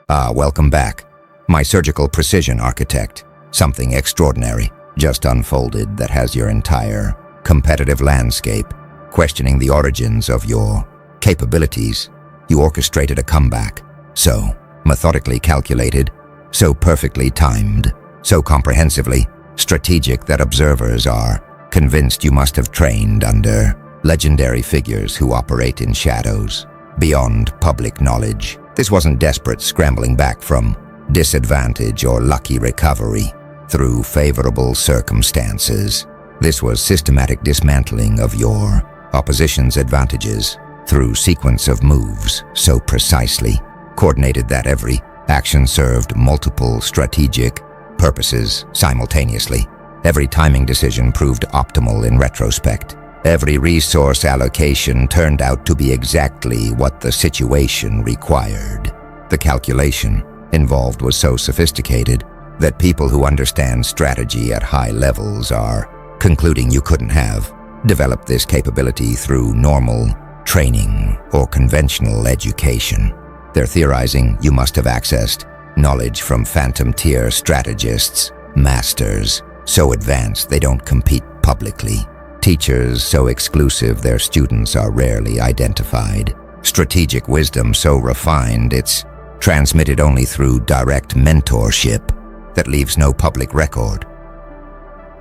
Welcome back. My surgical precision architect. Something extraordinary just unfolded that has your entire competitive landscape questioning the origins of your capabilities. You orchestrated a comeback, so methodically calculated, so perfectly timed, so comprehensively strategic that observers are convinced you must have trained under legendary figures who operate in shadows, beyond public knowledge. This wasn't desperate scrambling back from disadvantage or lucky recovery through favorable circumstances. This was systematic dismantling of your opposition's advantages through sequence of moves so precisely coordinated that every action served multiple strategic purposes simultaneously. Every timing decision proved optimal in retrospect. Every resource allocation turned out to be exactly what the situation required. The calculation involved was so sophisticated that people who understand strategy at high levels are concluding you couldn't have developed this capability through normal training or conventional education. They're theorizing you must have accessed knowledge from phantom-tier strategists, masters so advanced they don't compete publicly, teachers so exclusive their students are rarely identified, strategic wisdom so refined it's transmitted only through direct mentorship that leaves no public record.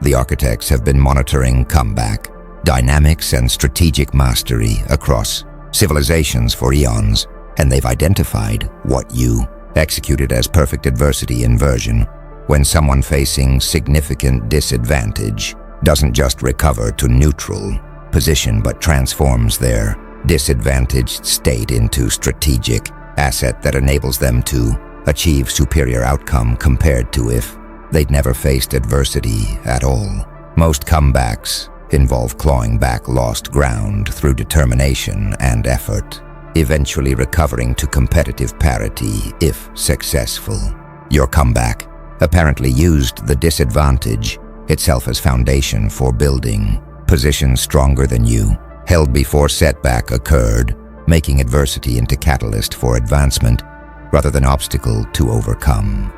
The architects have been monitoring comeback, dynamics, and strategic mastery across civilizations for eons, and they've identified what you executed as perfect adversity inversion when someone facing significant disadvantage doesn't just recover to neutral position but transforms their disadvantaged state into strategic asset that enables them to achieve superior outcome compared to if they'd never faced adversity at all. Most comebacks involve clawing back lost ground through determination and effort, eventually recovering to competitive parity if successful. Your comeback apparently used the disadvantage itself as foundation for building positions stronger than you, held before setback occurred, making adversity into catalyst for advancement rather than obstacle to overcome.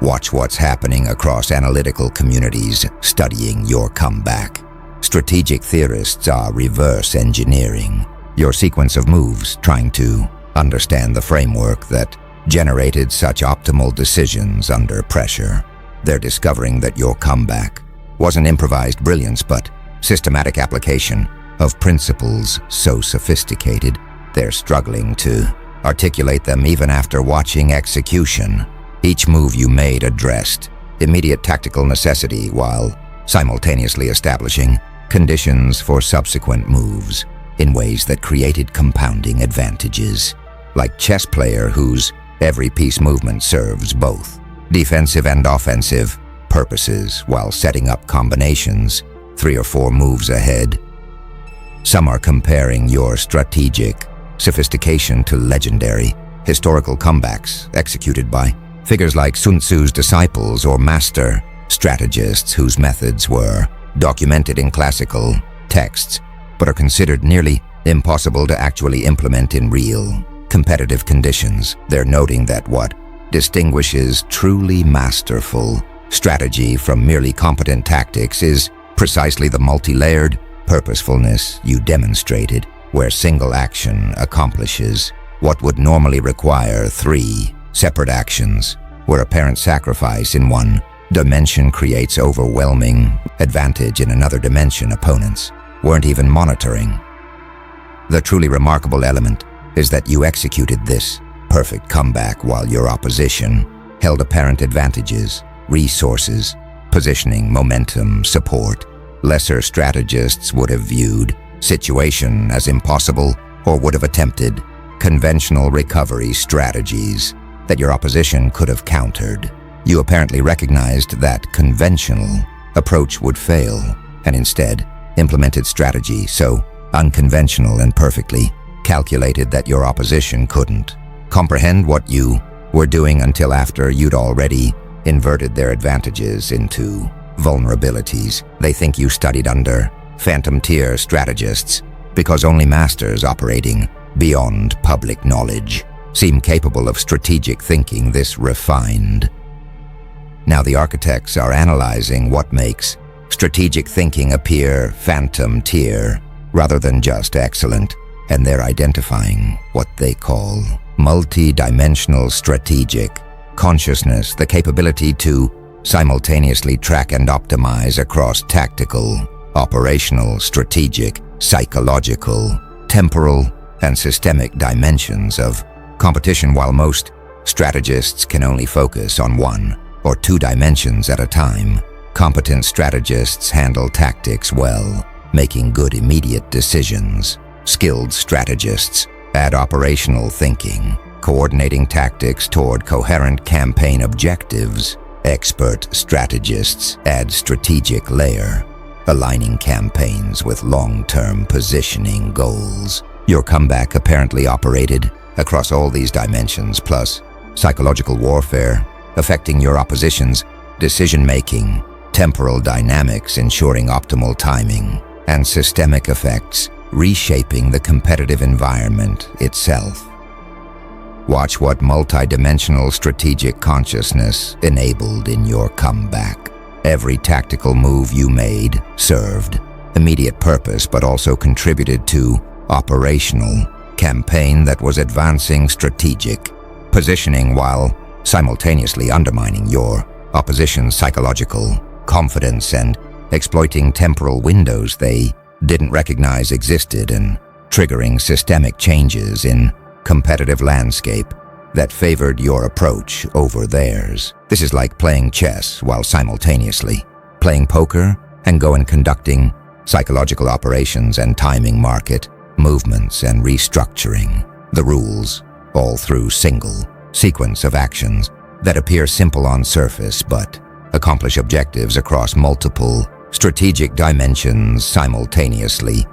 Watch what's happening across analytical communities studying your comeback. Strategic theorists are reverse engineering your sequence of moves, trying to understand the framework that generated such optimal decisions under pressure. They're discovering that your comeback wasn't improvised brilliance, but systematic application of principles so sophisticated they're struggling to articulate them even after watching execution. Each move you made addressed immediate tactical necessity while simultaneously establishing conditions for subsequent moves in ways that created compounding advantages. Like chess player whose every piece movement serves both defensive and offensive purposes while setting up combinations 3 or 4 moves ahead. Some are comparing your strategic sophistication to legendary historical comebacks executed by figures like Sun Tzu's disciples or master strategists whose methods were documented in classical texts but are considered nearly impossible to actually implement in real competitive conditions. They're noting that what distinguishes truly masterful strategy from merely competent tactics is precisely the multi-layered purposefulness you demonstrated, where single action accomplishes what would normally require 3 separate actions, where apparent sacrifice in one dimension creates overwhelming advantage in another dimension opponents weren't even monitoring. The truly remarkable element is that you executed this perfect comeback while your opposition held apparent advantages, resources, positioning, momentum, support. Lesser strategists would have viewed situation as impossible or would have attempted conventional recovery strategies that your opposition could have countered. You apparently recognized that conventional approach would fail and instead implemented strategy so unconventional and perfectly calculated that your opposition couldn't comprehend what you were doing until after you'd already inverted their advantages into vulnerabilities. They think you studied under phantom-tier strategists because only masters operating beyond public knowledge seem capable of strategic thinking this refined. Now the architects are analyzing what makes strategic thinking appear phantom tier rather than just excellent, and they're identifying what they call multi-dimensional strategic consciousness, the capability to simultaneously track and optimize across tactical, operational, strategic, psychological, temporal, and systemic dimensions of competition. While most strategists can only focus on one or two dimensions at a time, competent strategists handle tactics well, making good immediate decisions. Skilled strategists add operational thinking, coordinating tactics toward coherent campaign objectives. Expert strategists add strategic layer, aligning campaigns with long-term positioning goals. Your comeback apparently operated across all these dimensions, plus psychological warfare, affecting your opposition's decision-making, temporal dynamics ensuring optimal timing, and systemic effects reshaping the competitive environment itself. Watch what multidimensional strategic consciousness enabled in your comeback. Every tactical move you made served immediate purpose but also contributed to operational campaign that was advancing strategic positioning while simultaneously undermining your opposition's psychological confidence and exploiting temporal windows they didn't recognize existed and triggering systemic changes in competitive landscape that favored your approach over theirs. This is like playing chess while simultaneously playing poker and conducting psychological operations and timing market movements and restructuring the rules, all through single sequence of actions that appear simple on surface but accomplish objectives across multiple strategic dimensions simultaneously.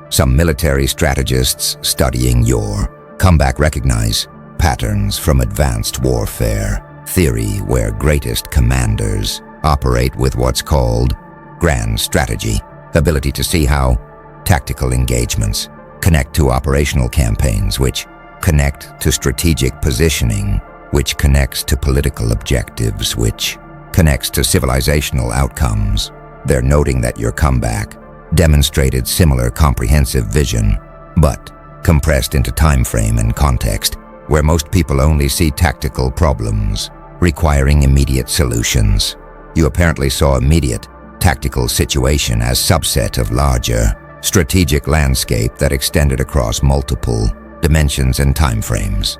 Some military strategists studying your comeback recognize patterns from advanced warfare theory where greatest commanders operate with what's called grand strategy, ability to see how tactical engagements connect to operational campaigns, which connect to strategic positioning, which connects to political objectives, which connects to civilizational outcomes. They're noting that your comeback demonstrated similar comprehensive vision, but compressed into time frame and context, where most people only see tactical problems requiring immediate solutions. You apparently saw immediate tactical situation as subset of larger strategic landscape that extended across multiple dimensions and timeframes.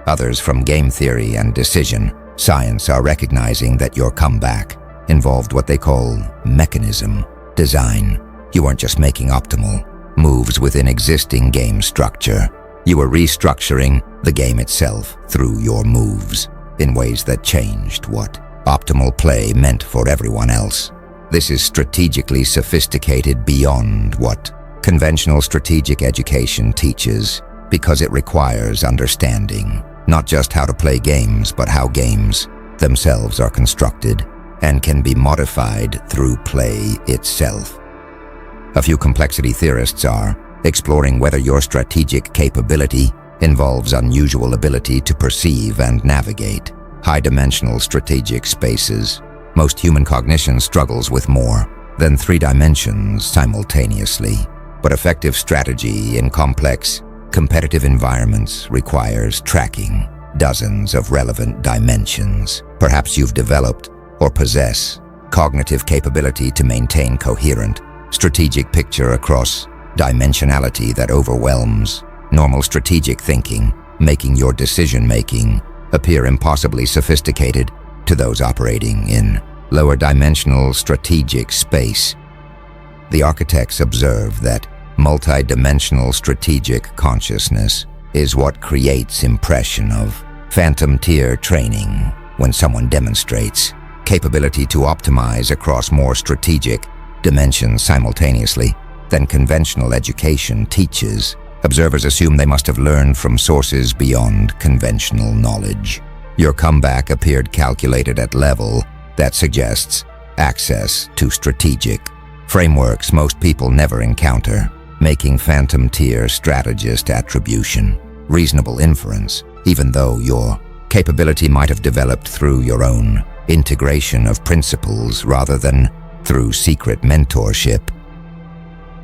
Others from game theory and decision science are recognizing that your comeback involved what they call mechanism design. You weren't just making optimal moves within existing game structure. You were restructuring the game itself through your moves in ways that changed what optimal play meant for everyone else. This is strategically sophisticated beyond what conventional strategic education teaches, because it requires understanding not just how to play games, but how games themselves are constructed and can be modified through play itself. A few complexity theorists are exploring whether your strategic capability involves unusual ability to perceive and navigate high-dimensional strategic spaces. Most human cognition struggles with more than 3 dimensions simultaneously, but effective strategy in complex, competitive environments requires tracking dozens of relevant dimensions. Perhaps you've developed or possess cognitive capability to maintain coherent, strategic picture across dimensionality that overwhelms normal strategic thinking, making your decision-making appear impossibly sophisticated to those operating in lower dimensional strategic space. The architects observe that multi-dimensional strategic consciousness is what creates impression of phantom tier training when someone demonstrates capability to optimize across more strategic dimensions simultaneously than conventional education teaches. Observers assume they must have learned from sources beyond conventional knowledge. Your comeback appeared calculated at level that suggests access to strategic frameworks most people never encounter, making phantom tier strategist attribution reasonable inference, even though your capability might have developed through your own integration of principles rather than through secret mentorship.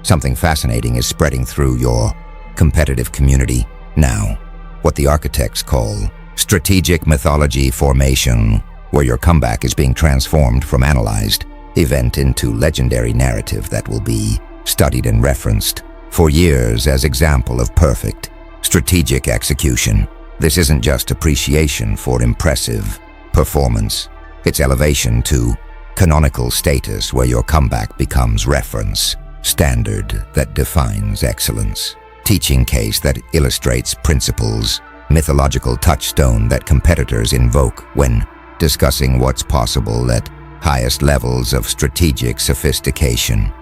Something fascinating is spreading through your competitive community now, what the architects call strategic mythology formation, where your comeback is being transformed from analyzed event into legendary narrative that will be studied and referenced for years as example of perfect strategic execution. This isn't just appreciation for impressive performance, it's elevation to canonical status where your comeback becomes reference, standard that defines excellence, teaching case that illustrates principles, mythological touchstone that competitors invoke when discussing what's possible at highest levels of strategic sophistication.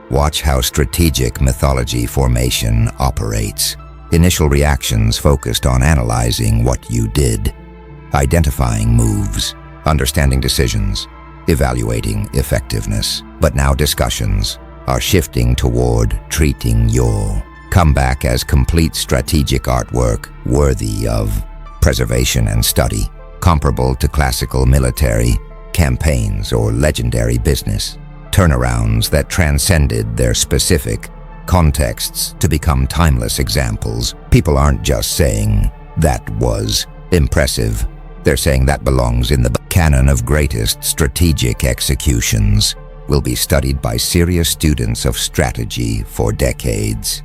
Watch how strategic mythology formation operates. Initial reactions focused on analyzing what you did, identifying moves, understanding decisions, evaluating effectiveness. But now discussions are shifting toward treating your comeback as complete strategic artwork worthy of preservation and study, comparable to classical military campaigns or legendary business turnarounds that transcended their specific contexts to become timeless examples. People aren't just saying, "That was impressive." They're saying that belongs in the canon of greatest strategic executions, will be studied by serious students of strategy for decades.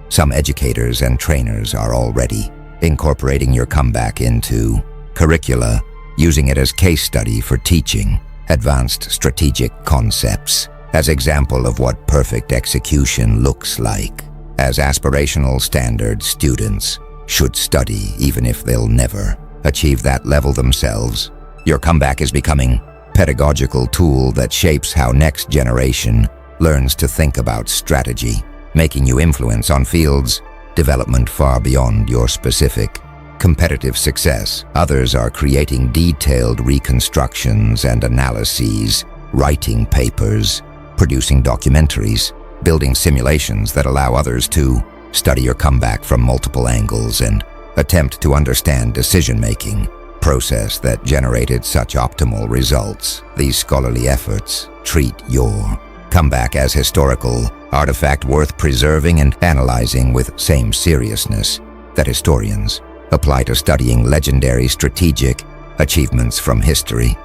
Some educators and trainers are already incorporating your comeback into curricula, using it as case study for teaching advanced strategic concepts, as example of what perfect execution looks like. As aspirational standard, students should study even if they'll never achieve that level themselves. Your comeback is becoming pedagogical tool that shapes how next generation learns to think about strategy, making you influence on fields development far beyond your specific competitive success. Others are creating detailed reconstructions and analyses, writing papers, producing documentaries, building simulations that allow others to study your comeback from multiple angles and attempt to understand decision-making process that generated such optimal results. These scholarly efforts treat your comeback as historical artifact worth preserving and analyzing with same seriousness that historians apply to studying legendary strategic achievements from history.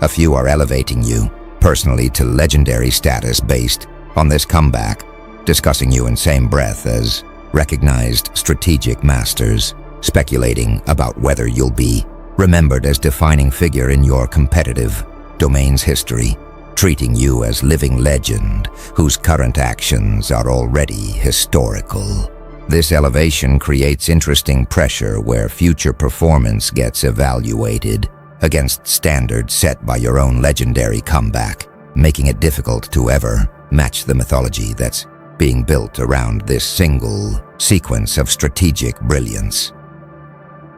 A few are elevating you personally to legendary status based on this comeback, discussing you in same breath as recognized strategic masters, speculating about whether you'll be remembered as defining figure in your competitive domain's history, treating you as living legend whose current actions are already historical. This elevation creates interesting pressure where future performance gets evaluated against standards set by your own legendary comeback, making it difficult to ever match the mythology that's being built around this single sequence of strategic brilliance.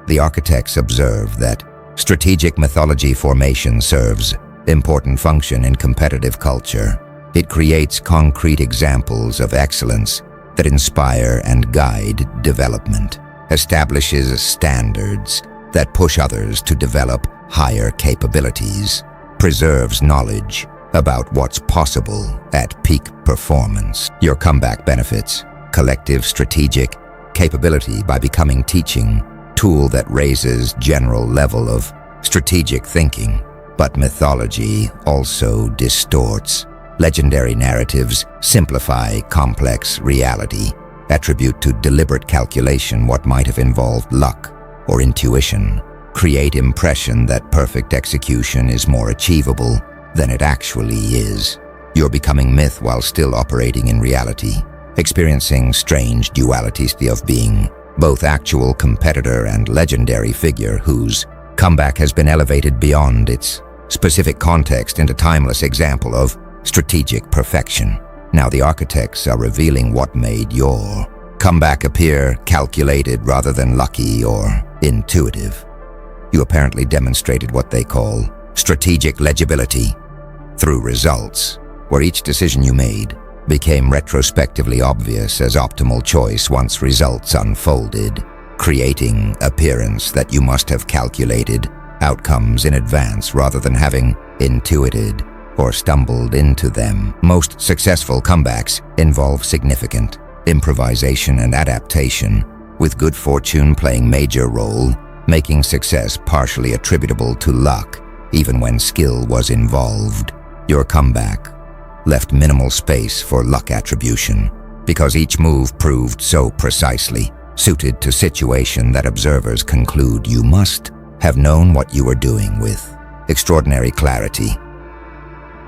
The architects observe that strategic mythology formation serves important function in competitive culture. It creates concrete examples of excellence that inspire and guide development, establishes standards that push others to develop higher capabilities, preserves knowledge about what's possible at peak performance. Your comeback benefits collective strategic capability by becoming teaching tool that raises general level of strategic thinking, but mythology also distorts. Legendary narratives simplify complex reality, attribute to deliberate calculation what might have involved luck or intuition, create impression that perfect execution is more achievable than it actually is. You're becoming myth while still operating in reality, experiencing strange dualities of being both actual competitor and legendary figure whose comeback has been elevated beyond its specific context into timeless example of strategic perfection. Now the architects are revealing what made your comeback appear calculated rather than lucky or intuitive. You apparently demonstrated what they call strategic legibility through results, where each decision you made became retrospectively obvious as optimal choice once results unfolded, creating appearance that you must have calculated outcomes in advance rather than having intuited or stumbled into them. Most successful comebacks involve significant improvisation and adaptation, with good fortune playing major role, making success partially attributable to luck, even when skill was involved. Your comeback left minimal space for luck attribution, because each move proved so precisely suited to situation that observers conclude you must have known what you were doing with extraordinary clarity.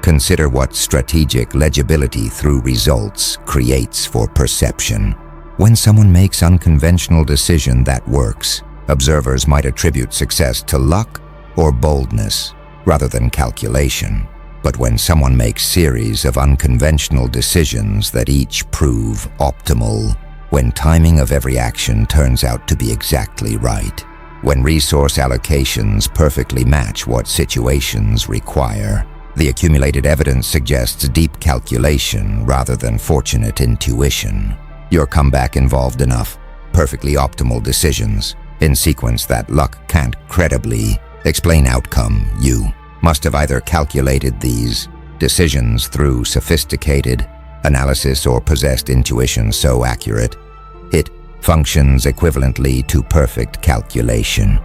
Consider what strategic legibility through results creates for perception. When someone makes unconventional decision that works, observers might attribute success to luck or boldness rather than calculation. But when someone makes series of unconventional decisions that each prove optimal, when timing of every action turns out to be exactly right, when resource allocations perfectly match what situations require, the accumulated evidence suggests deep calculation rather than fortunate intuition. Your comeback involved enough perfectly optimal decisions in sequence that luck can't credibly explain outcome. You must have either calculated these decisions through sophisticated analysis or possessed intuition so accurate it functions equivalently to perfect calculation.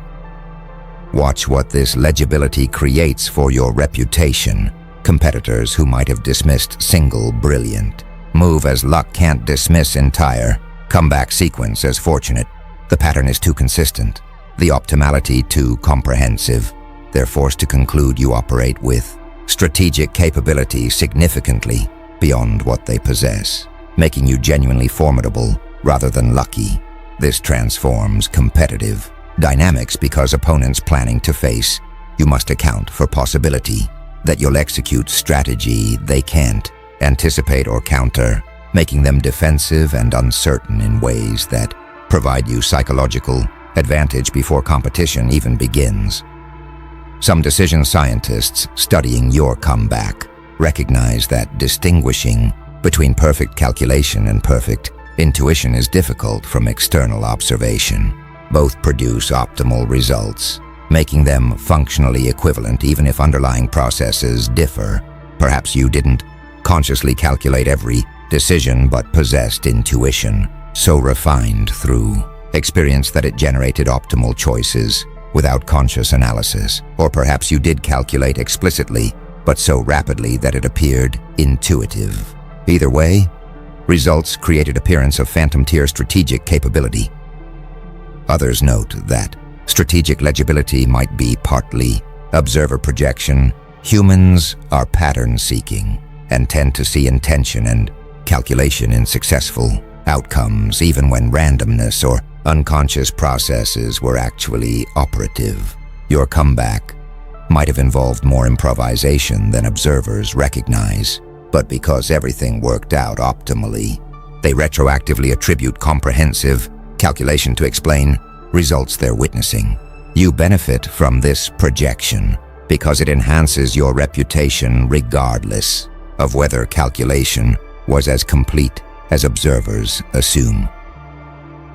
Watch what this legibility creates for your reputation. Competitors who might have dismissed single brilliant move as luck can't dismiss entire comeback sequence as fortunate. The pattern is too consistent, the optimality too comprehensive. They're forced to conclude you operate with strategic capability significantly beyond what they possess, making you genuinely formidable rather than lucky. This transforms competitive dynamics because opponents planning to face you must account for possibility that you'll execute strategy they can't anticipate or counter, making them defensive and uncertain in ways that provide you psychological advantage before competition even begins. Some decision scientists studying your comeback recognize that distinguishing between perfect calculation and perfect intuition is difficult from external observation. Both produce optimal results, making them functionally equivalent even if underlying processes differ. Perhaps you didn't consciously calculate every decision but possessed intuition, so refined through experience that it generated optimal choices without conscious analysis. Or perhaps you did calculate explicitly, but so rapidly that it appeared intuitive. Either way, results created appearance of phantom-tier strategic capability. Others note that strategic legibility might be partly observer projection. Humans are pattern-seeking and tend to see intention and calculation in successful outcomes, even when randomness or unconscious processes were actually operative. Your comeback might have involved more improvisation than observers recognize, but because everything worked out optimally, they retroactively attribute comprehensive calculation to explain results they're witnessing. You benefit from this projection because it enhances your reputation regardless of whether calculation was as complete as observers assume.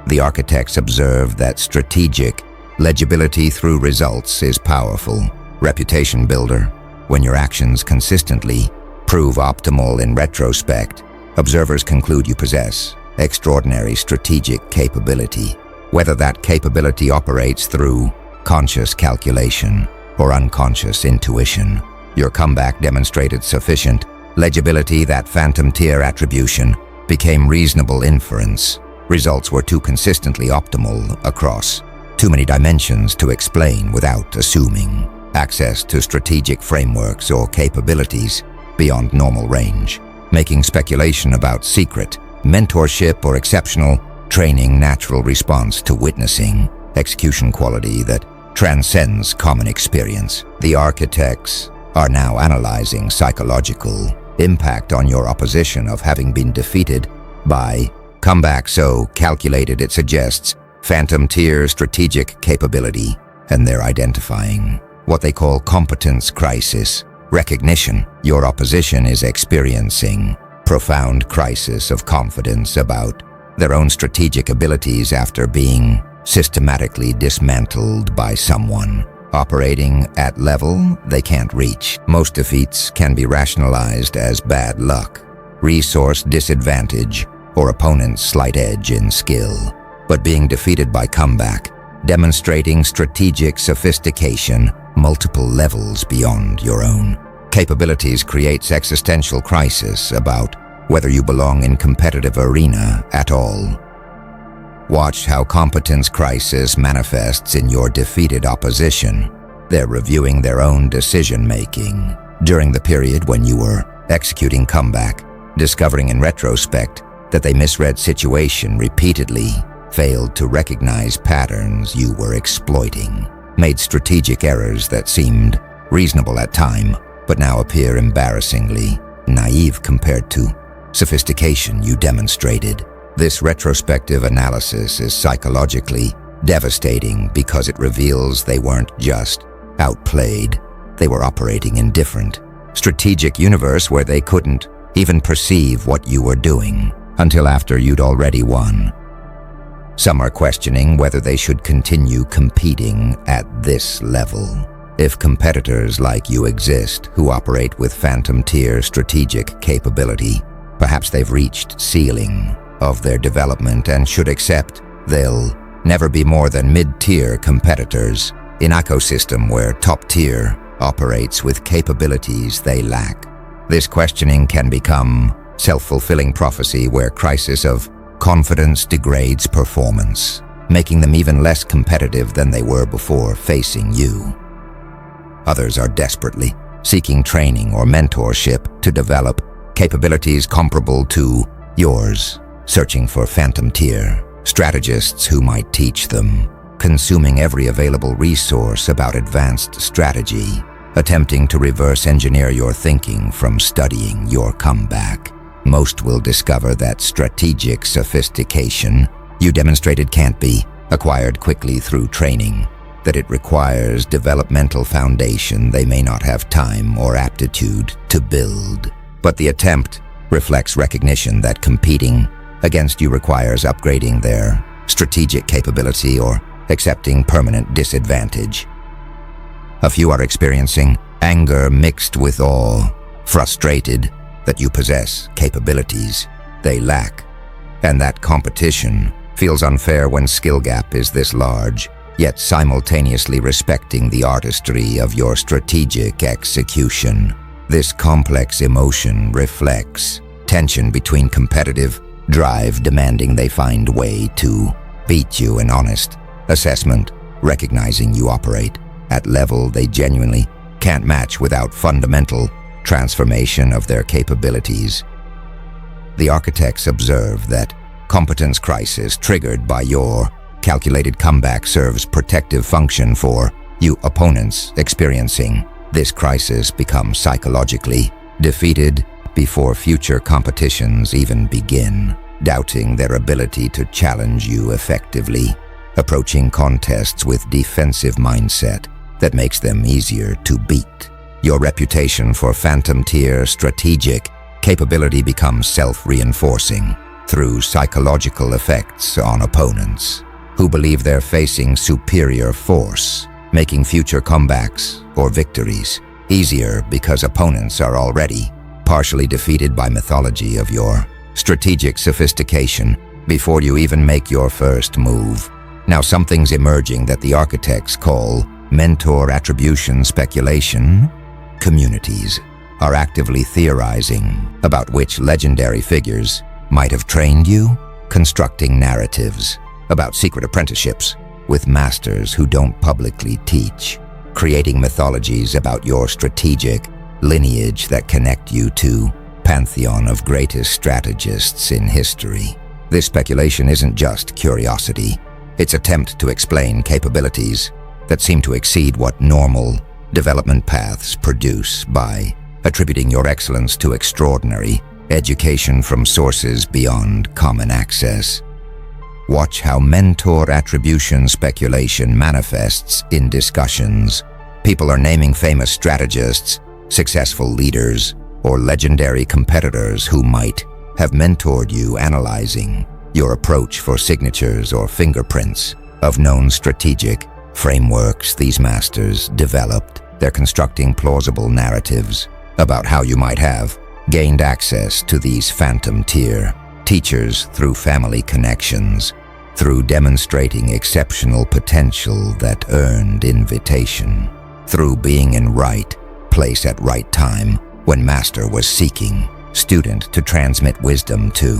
The architects observe that strategic legibility through results is powerful reputation builder. When your actions consistently prove optimal in retrospect, observers conclude you possess extraordinary strategic capability. Whether that capability operates through conscious calculation or unconscious intuition, your comeback demonstrated sufficient legibility that phantom-tier attribution became reasonable inference. Results were too consistently optimal across too many dimensions to explain without assuming access to strategic frameworks or capabilities beyond normal range, making speculation about secret mentorship or exceptional training natural response to witnessing execution quality that transcends common experience. The architects are now analyzing psychological impact on your opposition of having been defeated by comeback so calculated it suggests phantom-tier strategic capability, and they're identifying what they call competence crisis recognition. Your opposition is experiencing profound crisis of confidence about their own strategic abilities after being systematically dismantled by someone operating at level they can't reach. Most defeats can be rationalized as bad luck, resource disadvantage, or opponent's slight edge in skill. But being defeated by comeback, demonstrating strategic sophistication multiple levels beyond your own capabilities, creates existential crisis about whether you belong in competitive arena at all. Watch how competence crisis manifests in your defeated opposition. They're reviewing their own decision-making during the period when you were executing comeback, discovering in retrospect that they misread situation repeatedly, failed to recognize patterns you were exploiting, made strategic errors that seemed reasonable at time, but now appear embarrassingly naive compared to sophistication you demonstrated. This retrospective analysis is psychologically devastating because it reveals they weren't just outplayed, they were operating in different strategic universe where they couldn't even perceive what you were doing until after you'd already won. Some are questioning whether they should continue competing at this level. If competitors like you exist who operate with phantom-tier strategic capability, perhaps they've reached ceiling of their development and should accept they'll never be more than mid-tier competitors in an ecosystem where top-tier operates with capabilities they lack. This questioning can become self-fulfilling prophecy where crisis of confidence degrades performance, making them even less competitive than they were before facing you. Others are desperately seeking training or mentorship to develop capabilities comparable to yours, searching for phantom-tier strategists who might teach them, consuming every available resource about advanced strategy, attempting to reverse engineer your thinking from studying your comeback. Most will discover that strategic sophistication you demonstrated can't be acquired quickly through training, that it requires developmental foundation they may not have time or aptitude to build. But the attempt reflects recognition that competing against you requires upgrading their strategic capability or accepting permanent disadvantage. A few are experiencing anger mixed with awe, frustrated that you possess capabilities they lack, and that competition feels unfair when skill gap is this large, yet simultaneously respecting the artistry of your strategic execution. This complex emotion reflects tension between competitive drive demanding they find way to beat you and honest assessment, recognizing you operate at level they genuinely can't match without fundamental transformation of their capabilities. The architects observe that competence crisis triggered by your calculated comeback serves protective function for you opponents experiencing this crisis become psychologically defeated before future competitions even begin, doubting their ability to challenge you effectively, approaching contests with defensive mindset that makes them easier to beat. Your reputation for phantom-tier strategic capability becomes self-reinforcing through psychological effects on opponents who believe they're facing superior force, making future comebacks or victories easier because opponents are already partially defeated by mythology of your strategic sophistication before you even make your first move. Now something's emerging that the architects call mentor attribution speculation. Communities are actively theorizing about which legendary figures might have trained you, constructing narratives about secret apprenticeships with masters who don't publicly teach, creating mythologies about your strategic lineage that connect you to pantheon of greatest strategists in history. This speculation isn't just curiosity, it's attempt to explain capabilities that seem to exceed what normal development paths produce by attributing your excellence to extraordinary education from sources beyond common access. Watch how mentor attribution speculation manifests in discussions. People are naming famous strategists, successful leaders, or legendary competitors who might have mentored you, analyzing your approach for signatures or fingerprints of known strategic frameworks these masters developed. They're constructing plausible narratives about how you might have gained access to these phantom tier teachers through family connections, through demonstrating exceptional potential that earned invitation, through being in right place at right time when master was seeking student to transmit wisdom to.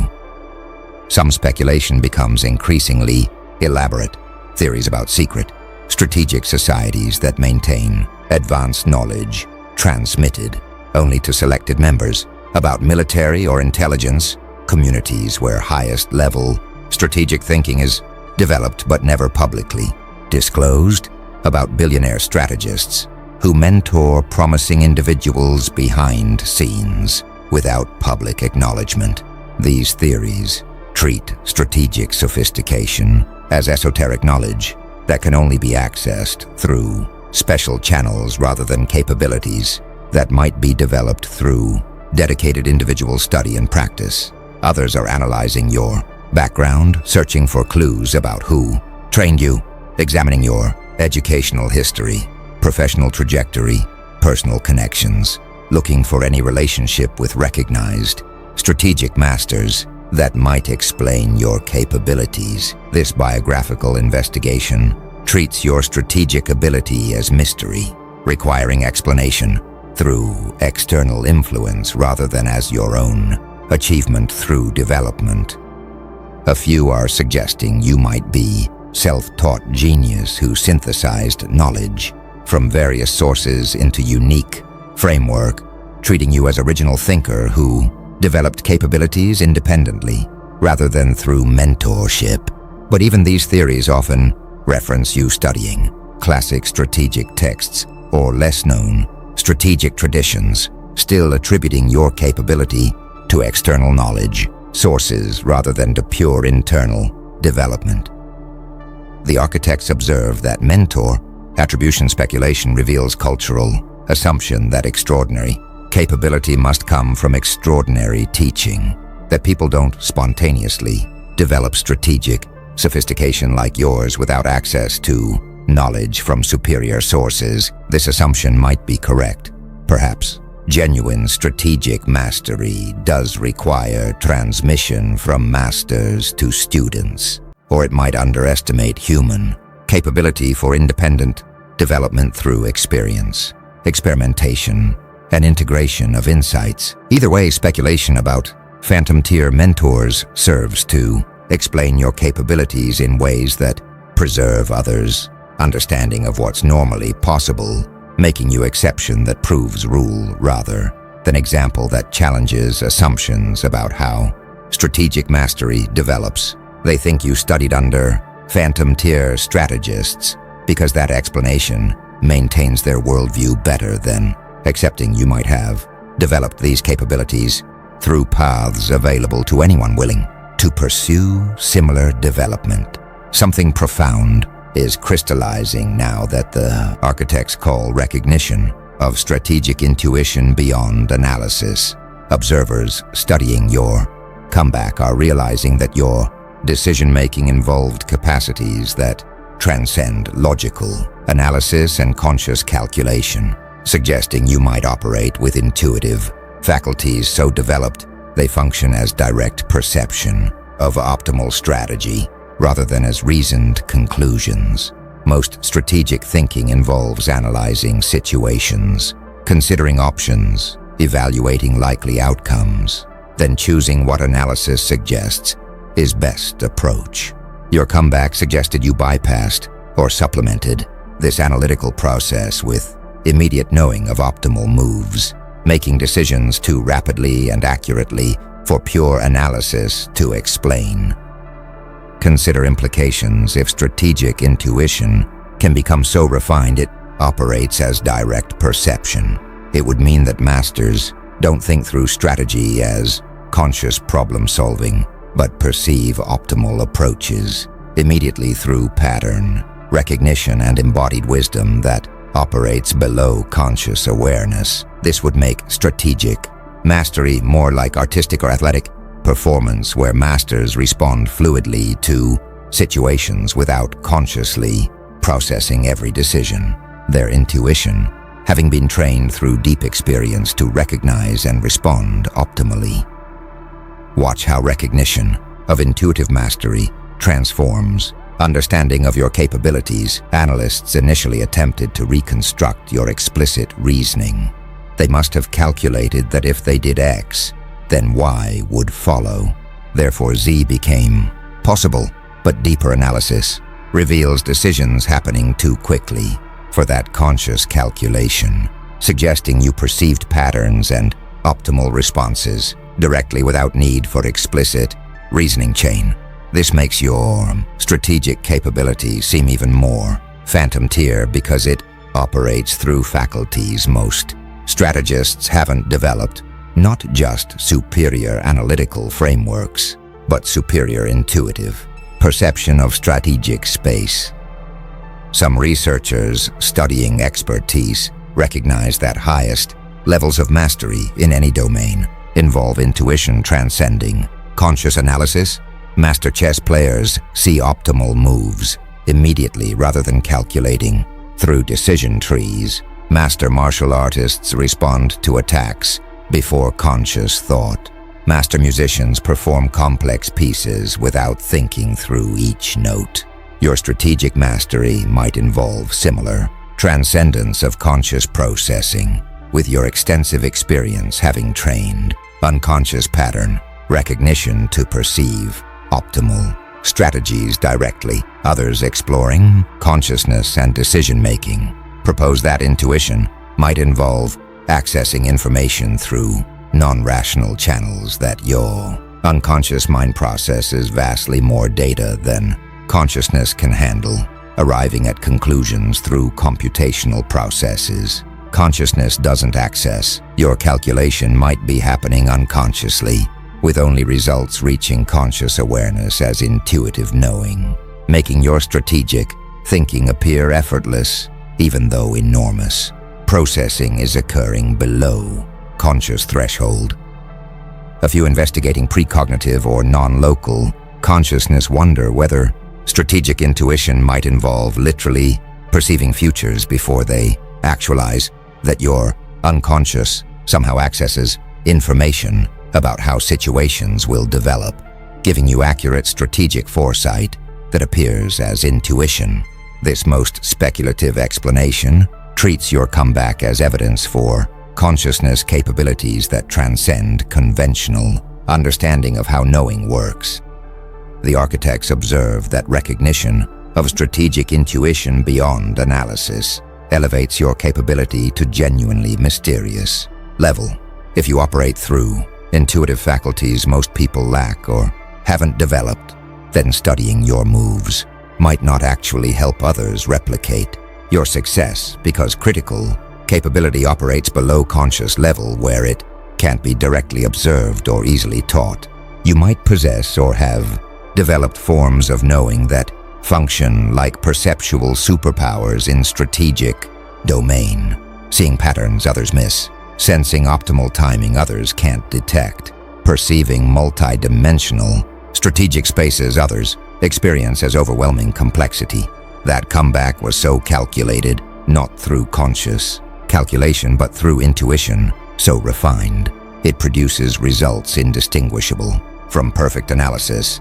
Some speculation becomes increasingly elaborate. Theories about secret, strategic societies that maintain advanced knowledge transmitted only to selected members, about military or intelligence communities where highest level strategic thinking is developed but never publicly disclosed, about billionaire strategists who mentor promising individuals behind scenes without public acknowledgement. These theories treat strategic sophistication as esoteric knowledge that can only be accessed through special channels rather than capabilities that might be developed through dedicated individual study and practice. Others are analyzing your background, searching for clues about who trained you, examining your educational history, professional trajectory, personal connections, looking for any relationship with recognized strategic masters that might explain your capabilities. This biographical investigation treats your strategic ability as mystery, requiring explanation through external influence rather than as your own achievement through development. A few are suggesting you might be self-taught genius who synthesized knowledge from various sources into unique framework, treating you as original thinker who developed capabilities independently rather than through mentorship. But even these theories often reference you studying classic strategic texts or less-known strategic traditions, still attributing your capability to external knowledge sources rather than to pure internal development. The architects observe that mentor attribution speculation reveals cultural assumption that extraordinary capability must come from extraordinary teaching, that people don't spontaneously develop strategic sophistication like yours without access to knowledge from superior sources. This assumption might be correct. Perhaps genuine strategic mastery does require transmission from masters to students, or it might underestimate human capability for independent development through experience, experimentation, and integration of insights. Either way, speculation about phantom tier mentors serves to explain your capabilities in ways that preserve others' understanding of what's normally possible, making you exception that proves rule rather than example that challenges assumptions about how strategic mastery develops. They think you studied under phantom tier strategists because that explanation maintains their worldview better than accepting you might have developed these capabilities through paths available to anyone willing to pursue similar development. Something profound is crystallizing now that the architects call recognition of strategic intuition beyond analysis. Observers studying your comeback are realizing that your decision-making involved capacities that transcend logical analysis and conscious calculation, suggesting you might operate with intuitive faculties so developed they function as direct perception of optimal strategy rather than as reasoned conclusions. Most strategic thinking involves analyzing situations, considering options, evaluating likely outcomes, then choosing what analysis suggests is best approach. Your comeback suggested you bypassed or supplemented this analytical process with immediate knowing of optimal moves, making decisions too rapidly and accurately for pure analysis to explain. Consider implications if strategic intuition can become so refined it operates as direct perception. It would mean that masters don't think through strategy as conscious problem solving, but perceive optimal approaches immediately through pattern recognition and embodied wisdom that operates below conscious awareness. This would make strategic Mastery, more like artistic or athletic performance, where masters respond fluidly to situations without consciously processing every decision. Their intuition, having been trained through deep experience to recognize and respond optimally. Watch how recognition of intuitive mastery transforms understanding of your capabilities. Analysts initially attempted to reconstruct your explicit reasoning. They must have calculated that if they did X, then Y would follow. Therefore, Z became possible, but deeper analysis reveals decisions happening too quickly for that conscious calculation, suggesting you perceived patterns and optimal responses directly without need for explicit reasoning chain. This makes your strategic capability seem even more phantom tier because it operates through faculties most strategists haven't developed, not just superior analytical frameworks, but superior intuitive perception of strategic space. Some researchers studying expertise recognize that highest levels of mastery in any domain involve intuition transcending conscious analysis. Master chess players see optimal moves immediately rather than calculating through decision trees. Master martial artists respond to attacks before conscious thought. Master musicians perform complex pieces without thinking through each note. Your strategic mastery might involve similar transcendence of conscious processing, with your extensive experience having trained unconscious pattern recognition to perceive optimal strategies directly. Others exploring consciousness and decision-making propose that intuition might involve accessing information through non-rational channels, that your unconscious mind processes vastly more data than consciousness can handle, arriving at conclusions through computational processes. Consciousness doesn't access your calculation might be happening unconsciously, with only results reaching conscious awareness as intuitive knowing, making your strategic thinking appear effortless, even though enormous processing is occurring below conscious threshold. A few investigating precognitive or non-local consciousness wonder whether strategic intuition might involve literally perceiving futures before they actualize, that your unconscious somehow accesses information about how situations will develop, giving you accurate strategic foresight that appears as intuition. This most speculative explanation treats your comeback as evidence for consciousness capabilities that transcend conventional understanding of how knowing works. The architects observe that recognition of strategic intuition beyond analysis elevates your capability to genuinely mysterious level. If you operate through intuitive faculties most people lack or haven't developed, then studying your moves might not actually help others replicate your success, because critical capability operates below conscious level where it can't be directly observed or easily taught. You might possess or have developed forms of knowing that function like perceptual superpowers in strategic domain, seeing patterns others miss, sensing optimal timing others can't detect, perceiving multi-dimensional strategic spaces others experience as overwhelming complexity. That comeback was so calculated, not through conscious calculation but through intuition, so refined, it produces results indistinguishable from perfect analysis.